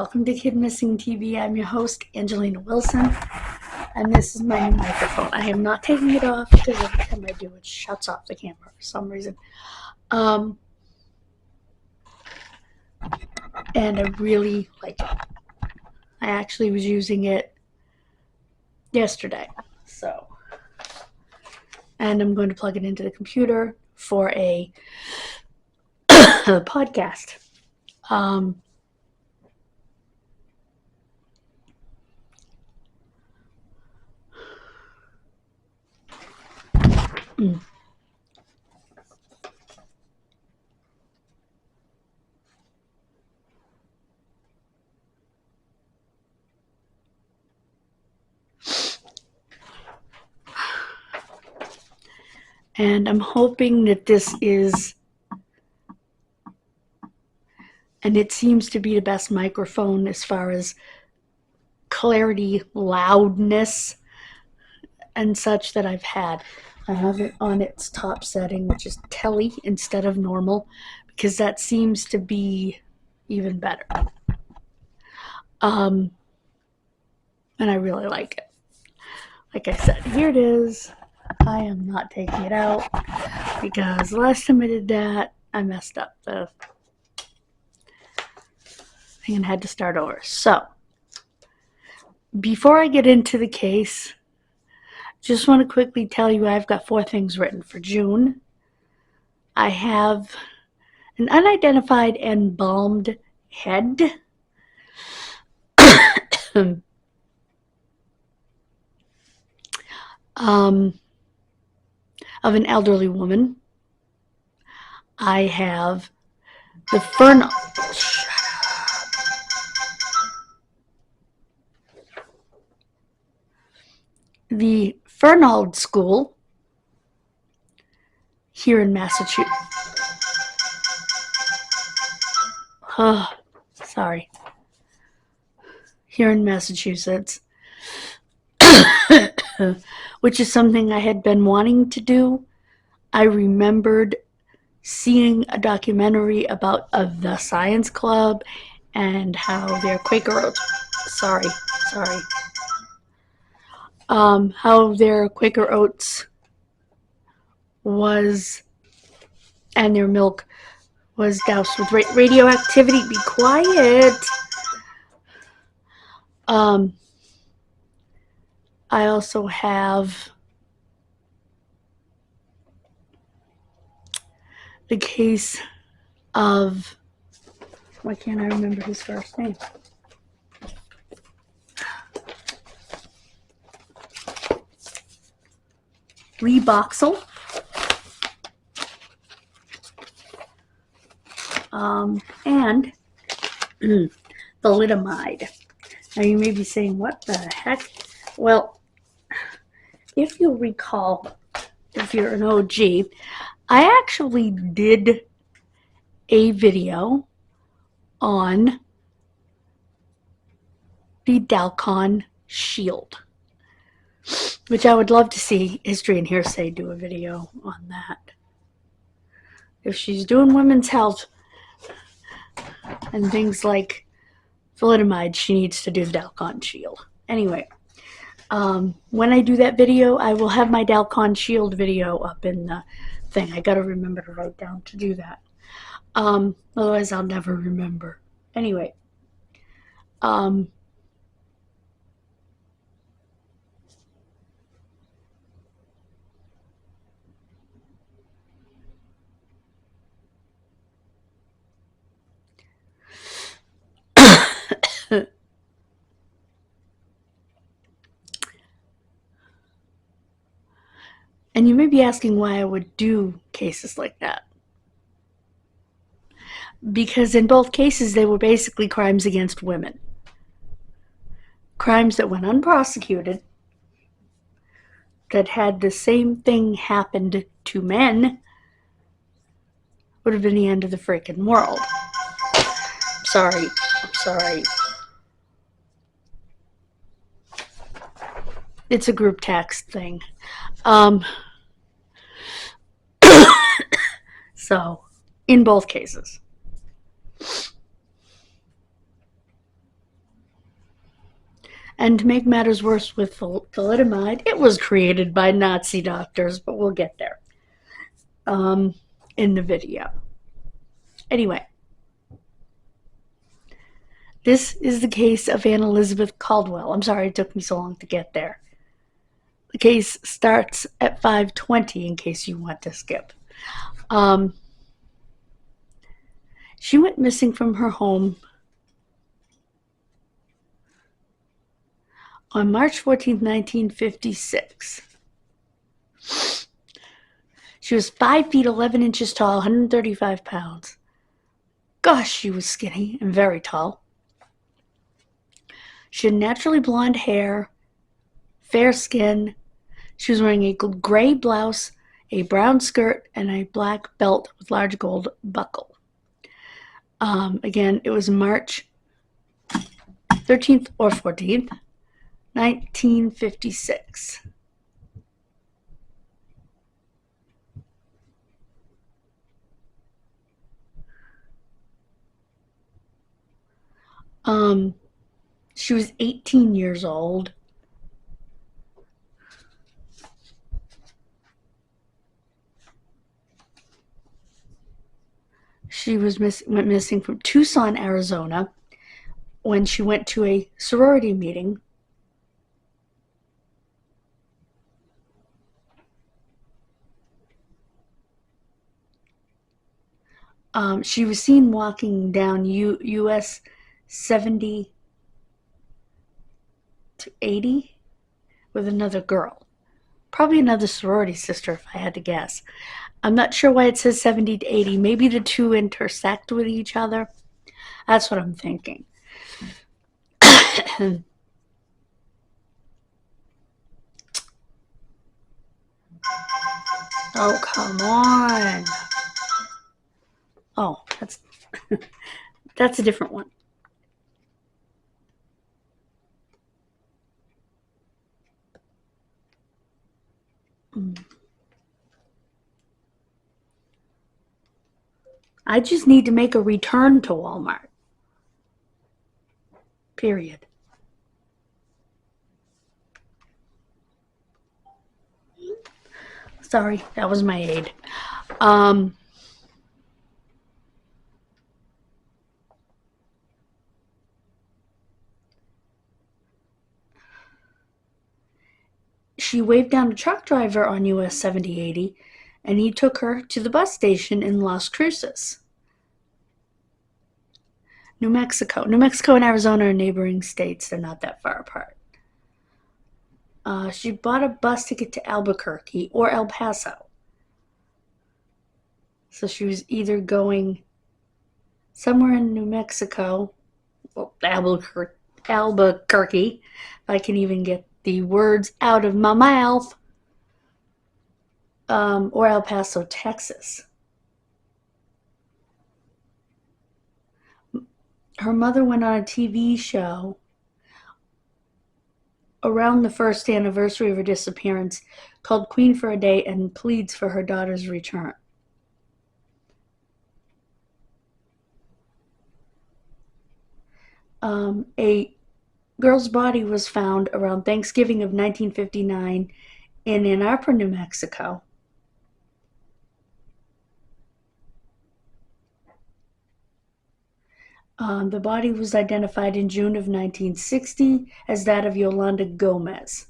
Welcome to Kidmissing TV. I'm your host, Angelina Wilson, and this is my new microphone. I am not taking it off because every time I do, it shuts off the camera for some reason. And I really like it. I actually was using it yesterday, and I'm going to plug it into the computer for a podcast. And I'm hoping that this is, and it seems to be the best microphone as far as clarity, loudness, and such that I've had. I have it on its top setting, which is tele instead of normal, because that seems to be even better. And I really like it. Like I said, here it is. I am not taking it out because the last time I did that, I messed up the thing and had to start over. So, before I get into the case, just want to quickly tell you I've got 4 things written for June. I have an unidentified embalmed head. Of an elderly woman. I have the Fernald School here in Massachusetts. Sorry. Here in Massachusetts. Which is something I had been wanting to do. I remembered seeing a documentary about the Science Club and how their Quaker Oats, how their Quaker Oats was, and their milk was doused with radioactivity. Be quiet. I also have the case of, why can't I remember his first name? Lee Boxall. And thalidomide. Now you may be saying, what the heck? Well, if you'll recall, if you're an OG, I actually did a video on the Dalcon Shield, which I would love to see History and Hearsay do a video on that. If she's doing women's health and things like thalidomide, she needs to do the Dalcon Shield. Anyway, when I do that video, I will have my Dalcon Shield video up in the thing. I gotta remember to write down to do that. Otherwise I'll never remember. Anyway, and you may be asking why I would do cases like that. Because in both cases, they were basically crimes against women. Crimes that went unprosecuted, that had the same thing happened to men, would have been the end of the freaking world. I'm sorry. It's a group text thing. So, in both cases. And to make matters worse with thalidomide, it was created by Nazi doctors, but we'll get there in the video. Anyway, this is the case of Anne Elizabeth Caldwell. I'm sorry it took me so long to get there. The case starts at 5:20 in case you want to skip. She went missing from her home on March 14, 1956. She was 5 feet 11 inches tall, 135 pounds. Gosh, she was skinny and very tall. She had naturally blonde hair, fair skin. She was wearing a gray blouse, a brown skirt, and a black belt with large gold buckle. Again, it was March 13th or 14th, 1956. She was 18 years old. She went missing from Tucson, Arizona, when she went to a sorority meeting. She was seen walking down US 70 to 80 with another girl. Probably another sorority sister, if I had to guess. I'm not sure why it says 70 to 80. Maybe the two intersect with each other. That's what I'm thinking. Oh, come on. Oh, that's a different one. I just need to make a return to Walmart. Period. Sorry, that was my aide. She waved down a truck driver on US 7080, and he took her to the bus station in Las Cruces, New Mexico. New Mexico and Arizona are neighboring states. They're not that far apart. She bought a bus ticket to Albuquerque or El Paso. So she was either going somewhere in New Mexico, well, Albuquerque, if I can even get the words out of my mouth, or El Paso, Texas. Her mother went on a TV show around the first anniversary of her disappearance called Queen for a Day and pleads for her daughter's return. A girl's body was found around Thanksgiving of 1959 in Ann Arbor, New Mexico. The body was identified in June of 1960 as that of Yolanda Gomez.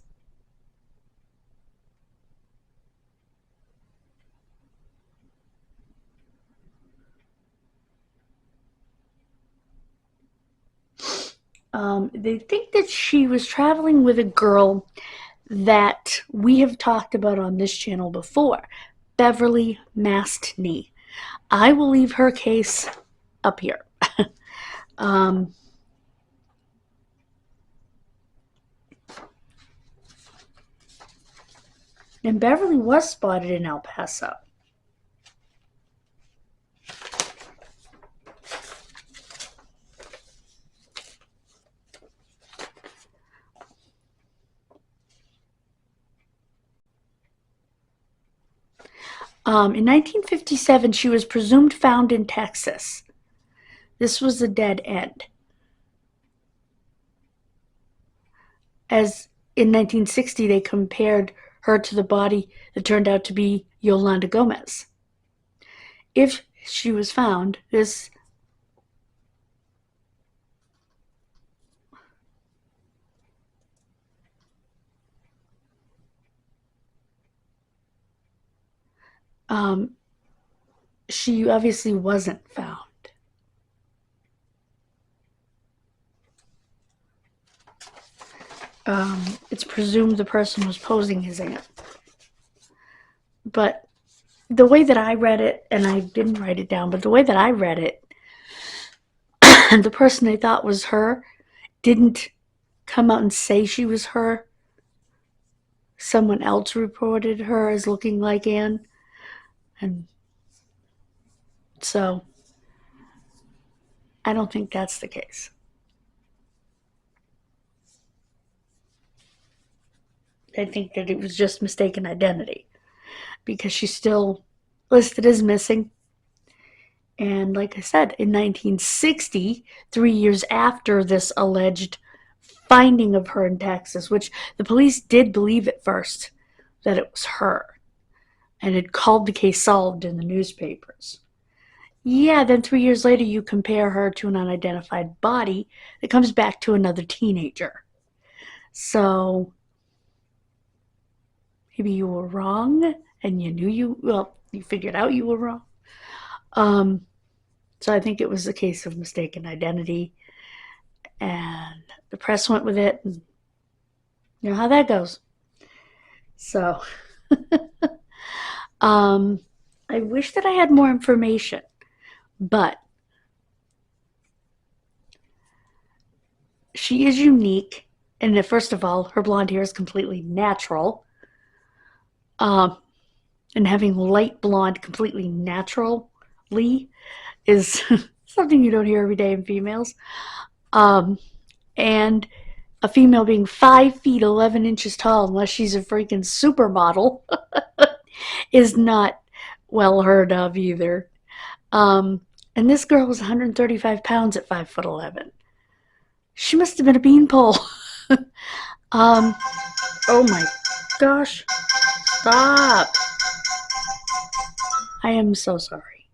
They think that she was traveling with a girl that we have talked about on this channel before, Beverly Mastny. I will leave her case up here. And Beverly was spotted in El Paso. In 1957, she was presumed found in Texas. This was a dead end. as in 1960 they compared her to the body that turned out to be Yolanda Gomez. If she was found, she obviously wasn't found. It's presumed the person was posing his aunt. But the way that I read it, and I didn't write it down, but the way that I read it, the person they thought was her didn't come out and say she was her. Someone else reported her as looking like Anne. And so I don't think that's the case. I think that it was just mistaken identity because she's still listed as missing. And like I said, in 1960, 3 years after this alleged finding of her in Texas, which the police did believe at first that it was her, and had called the case solved in the newspapers. Yeah, then 3 years later you compare her to an unidentified body that comes back to another teenager. So maybe you were wrong and you figured out you were wrong. So I think it was a case of mistaken identity, and the press went with it, and you know how that goes. So I wish that I had more information, but she is unique. And first of all, her blonde hair is completely natural. And having light blonde completely naturally is something you don't hear every day in females. And a female being 5 feet 11 inches tall, unless she's a freaking supermodel, is not well heard of either. And this girl was 135 pounds at 5 foot 11. She must have been a beanpole. Oh my gosh. Stop. I am so sorry.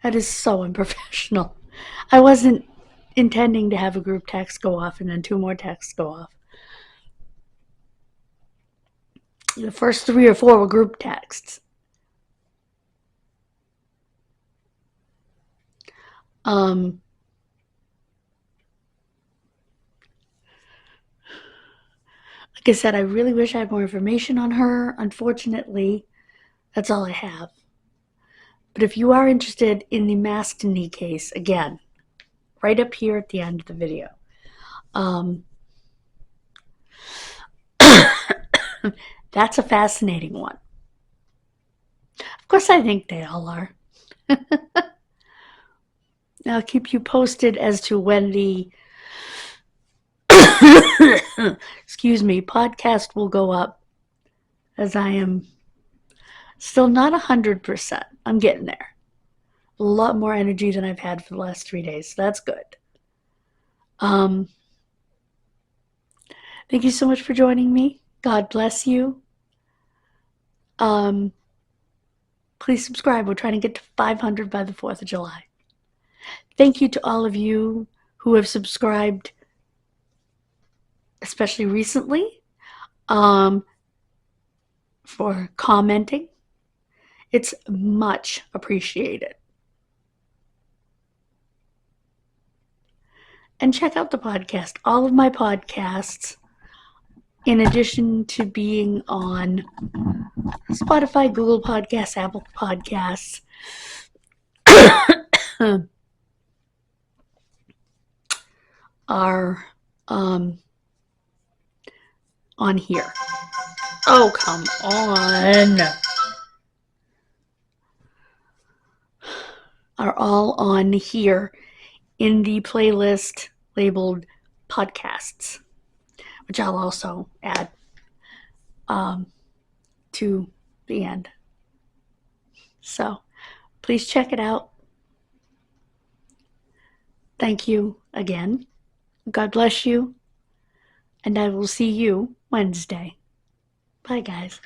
That is so unprofessional. I wasn't intending to have a group text go off and then 2 more texts go off. The first 3 or 4 were group texts. Like I said, I really wish I had more information on her. Unfortunately, that's all I have. But if you are interested in the masked knee case, again, right up here at the end of the video. That's a fascinating one. Of course, I think they all are. I'll keep you posted as to when the podcast will go up, as I am still not 100%. I'm getting there. A lot more energy than I've had for the last 3 days. So that's good. Thank you so much for joining me. God bless you. Please subscribe. We're trying to get to 500 by the 4th of July. Thank you to all of you who have subscribed, especially recently, for commenting. It's much appreciated. And check out the podcast. All of my podcasts, in addition to being on Spotify, Google Podcasts, Apple Podcasts, are on here. Oh, come on. Are all on here in the playlist labeled podcasts, which I'll also add to the end. So please check it out. Thank you again. God bless you, and I will see you Wednesday. Bye, guys.